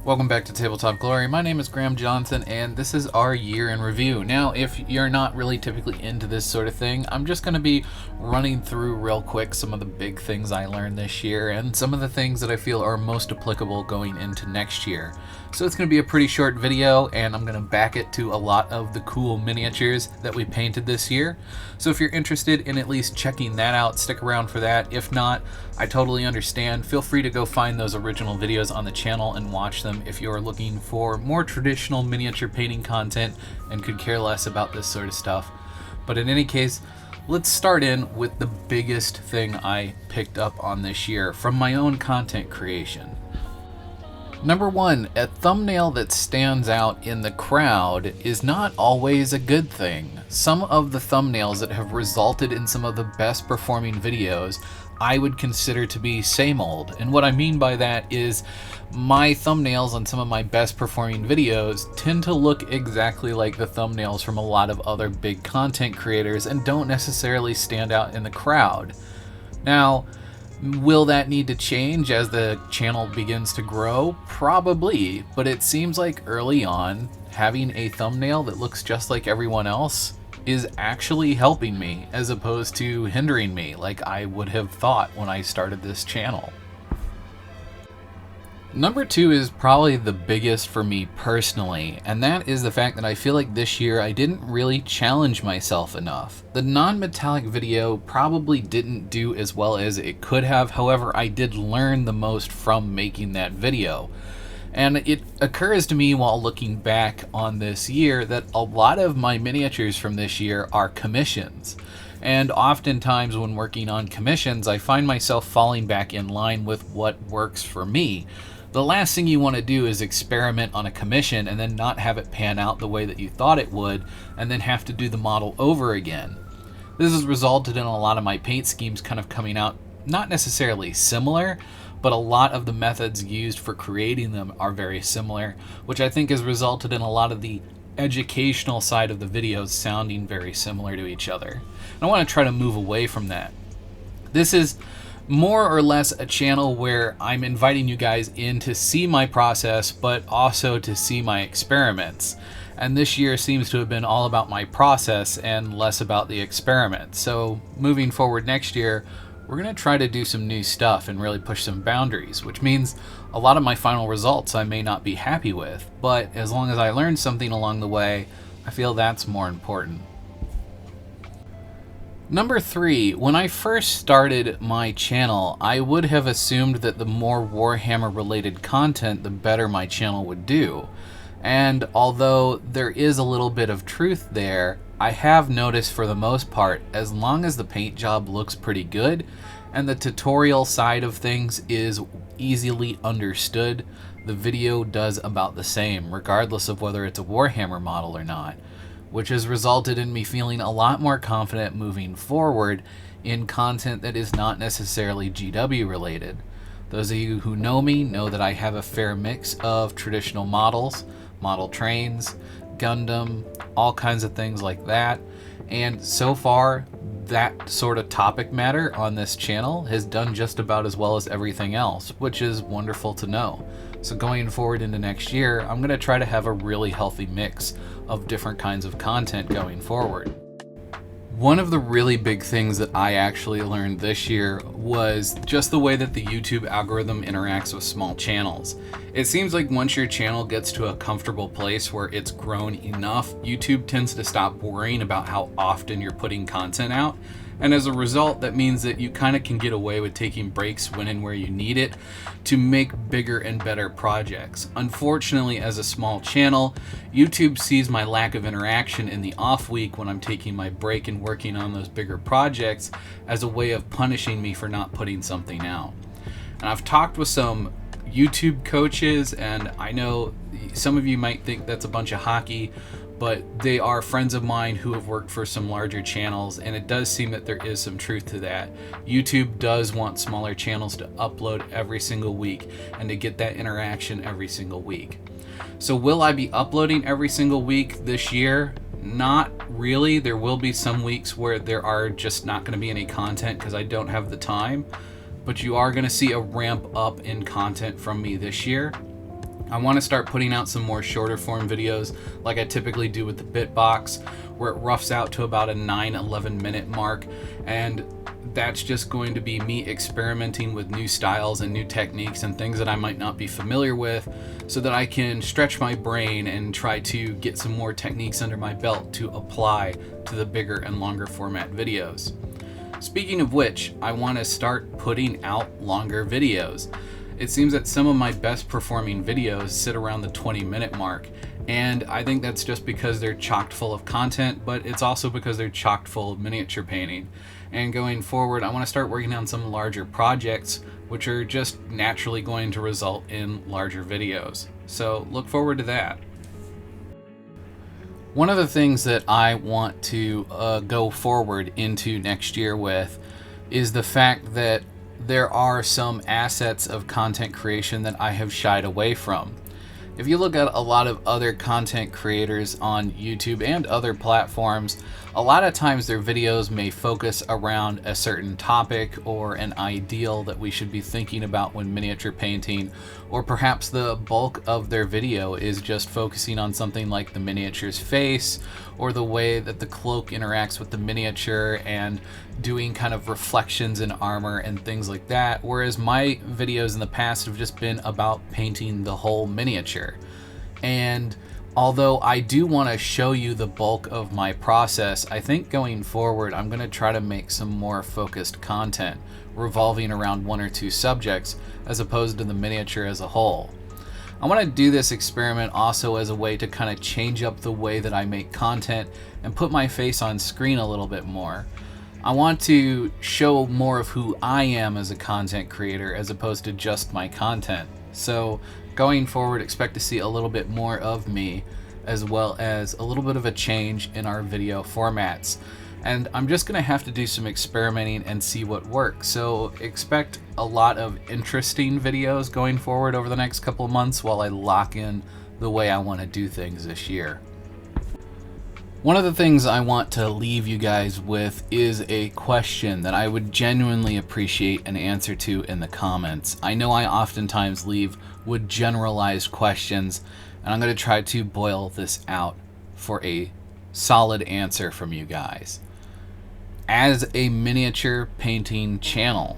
Welcome back to Tabletop Glory. My name is Graham Johnson, and this is our year in review. Now, if you're not really typically into this sort of thing, I'm just going to be running through real quick some of the big things I learned this year and some of the things that I feel are most applicable going into next year. So it's going to be a pretty short video, and I'm going to back it to a lot of the cool miniatures that we painted this year. So if you're interested in at least checking that out, stick around for that. If not, I totally understand. Feel free to go find those original videos on the channel and watch them if you're looking for more traditional miniature painting content and could care less about this sort of stuff. But in any case, let's start in with the biggest thing I picked up on this year from my own content creation. Number one, a thumbnail that stands out in the crowd is not always a good thing. Some of the thumbnails that have resulted in some of the best performing videos I would consider to be same old. And what I mean by that is my thumbnails on some of my best performing videos tend to look exactly like the thumbnails from a lot of other big content creators and don't necessarily stand out in the crowd. Now, will that need to change as the channel begins to grow? Probably, but it seems like early on, having a thumbnail that looks just like everyone else is actually helping me as opposed to hindering me like I would have thought when I started this channel. Number two is probably the biggest for me personally, and that is the fact that I feel like this year I didn't really challenge myself enough. The non-metallic video probably didn't do as well as it could have, however, I did learn the most from making that video. And it occurs to me while looking back on this year that a lot of my miniatures from this year are commissions. And oftentimes when working on commissions, I find myself falling back in line with what works for me. The last thing you want to do is experiment on a commission and then not have it pan out the way that you thought it would, and then have to do the model over again. This has resulted in a lot of my paint schemes kind of coming out not necessarily similar, but a lot of the methods used for creating them are very similar, which I think has resulted in a lot of the educational side of the videos sounding very similar to each other. And I want to try to move away from that. This is more or less a channel where I'm inviting you guys in to see my process, but also to see my experiments. And this year seems to have been all about my process and less about the experiment. So moving forward next year, we're going to try to do some new stuff and really push some boundaries, which means a lot of my final results I may not be happy with, but as long as I learn something along the way, I feel that's more important. Number three, when I first started my channel, I would have assumed that the more Warhammer related content, the better my channel would do. And although there is a little bit of truth there, I have noticed for the most part, as long as the paint job looks pretty good and the tutorial side of things is easily understood, the video does about the same, regardless of whether it's a Warhammer model or not, which has resulted in me feeling a lot more confident moving forward in content that is not necessarily GW related. Those of you who know me know that I have a fair mix of traditional models, model trains, Gundam, all kinds of things like that, and so far that sort of topic matter on this channel has done just about as well as everything else, which is wonderful to know. So going forward into next year, I'm going to try to have a really healthy mix of different kinds of content going forward. One of the really big things that I actually learned this year was just the way that the YouTube algorithm interacts with small channels. It seems like once your channel gets to a comfortable place where it's grown enough, YouTube tends to stop worrying about how often you're putting content out. And as a result, that means that you kind of can get away with taking breaks when and where you need it to make bigger and better projects. Unfortunately, as a small channel, YouTube sees my lack of interaction in the off week when I'm taking my break and working on those bigger projects as a way of punishing me for not putting something out. And I've talked with some YouTube coaches, and I know some of you might think that's a bunch of hockey, but they are friends of mine who have worked for some larger channels, and it does seem that there is some truth to that. YouTube does want smaller channels to upload every single week and to get that interaction every single week. So will I be uploading every single week this year? Not really. There will be some weeks where there are just not going to be any content because I don't have the time, but you are going to see a ramp up in content from me this year. I want to start putting out some more shorter form videos like I typically do with the Bitbox, where it roughs out to about a 9-11 minute mark, and that's just going to be me experimenting with new styles and new techniques and things that I might not be familiar with, so that I can stretch my brain and try to get some more techniques under my belt to apply to the bigger and longer format videos. Speaking of which, I want to start putting out longer videos. It seems that some of my best performing videos sit around the 20-minute mark, and I think that's just because they're chock full of content, but it's also because they're chock full of miniature painting. And going forward, I want to start working on some larger projects, which are just naturally going to result in larger videos. So look forward to that. One of the things that I want to go forward into next year with is the fact that there are some assets of content creation that I have shied away from. If you look at a lot of other content creators on YouTube and other platforms, a lot of times their videos may focus around a certain topic or an ideal that we should be thinking about when miniature painting, or perhaps the bulk of their video is just focusing on something like the miniature's face or the way that the cloak interacts with the miniature and doing kind of reflections in armor and things like that, whereas my videos in the past have just been about painting the whole miniature. And although I do want to show you the bulk of my process, I think going forward I'm going to try to make some more focused content revolving around one or two subjects as opposed to the miniature as a whole. I want to do this experiment also as a way to kind of change up the way that I make content and put my face on screen a little bit more. I want to show more of who I am as a content creator as opposed to just my content. So going forward, expect to see a little bit more of me, as well as a little bit of a change in our video formats. And I'm just going to have to do some experimenting and see what works. So expect a lot of interesting videos going forward over the next couple of months while I lock in the way I want to do things this year. One of the things I want to leave you guys with is a question that I would genuinely appreciate an answer to in the comments. I know I oftentimes leave with generalized questions, and I'm going to try to boil this out for a solid answer from you guys. As a miniature painting channel,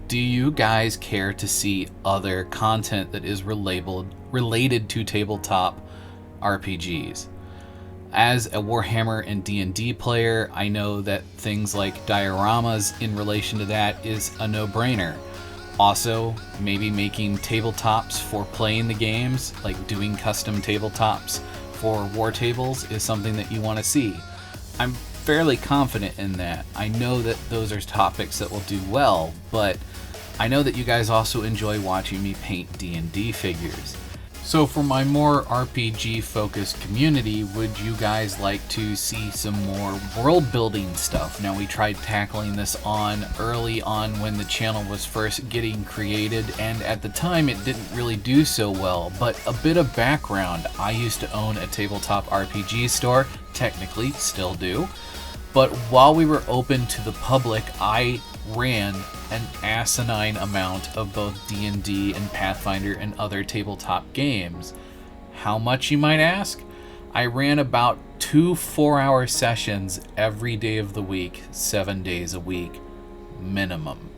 do you guys care to see other content that is related to tabletop RPGs? As a Warhammer and D&D player, I know that things like dioramas in relation to that is a no-brainer. Also, maybe making tabletops for playing the games, like doing custom tabletops for war tables, is something that you want to see. I'm fairly confident in that. I know that those are topics that will do well, but I know that you guys also enjoy watching me paint D&D figures. So for my more RPG focused community, would you guys like to see some more world building stuff? Now, we tried tackling this early on when the channel was first getting created, and at the time it didn't really do so well, but a bit of background: I used to own a tabletop RPG store, technically still do, but while we were open to the public, I ran an asinine amount of both D&D and Pathfinder and other tabletop games. How much, you might ask? I ran about 2 4-hour sessions every day of the week, 7 days a week, minimum.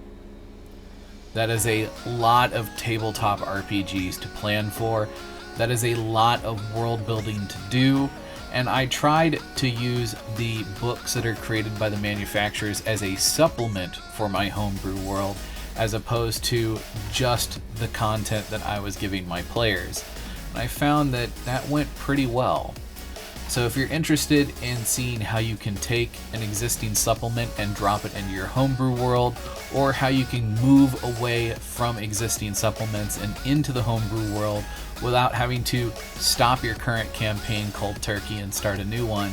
That is a lot of tabletop RPGs to plan for. That is a lot of world building to do. And I tried to use the books that are created by the manufacturers as a supplement for my homebrew world, as opposed to just the content that I was giving my players. And I found that that went pretty well. So if you're interested in seeing how you can take an existing supplement and drop it into your homebrew world, or how you can move away from existing supplements and into the homebrew world without having to stop your current campaign cold turkey and start a new one,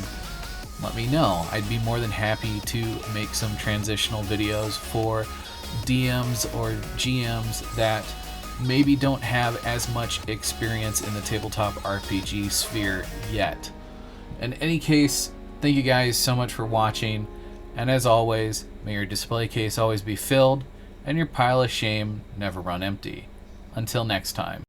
let me know. I'd be more than happy to make some transitional videos for DMs or GMs that maybe don't have as much experience in the tabletop RPG sphere yet. In any case, thank you guys so much for watching, and as always, may your display case always be filled and your pile of shame never run empty. Until next time.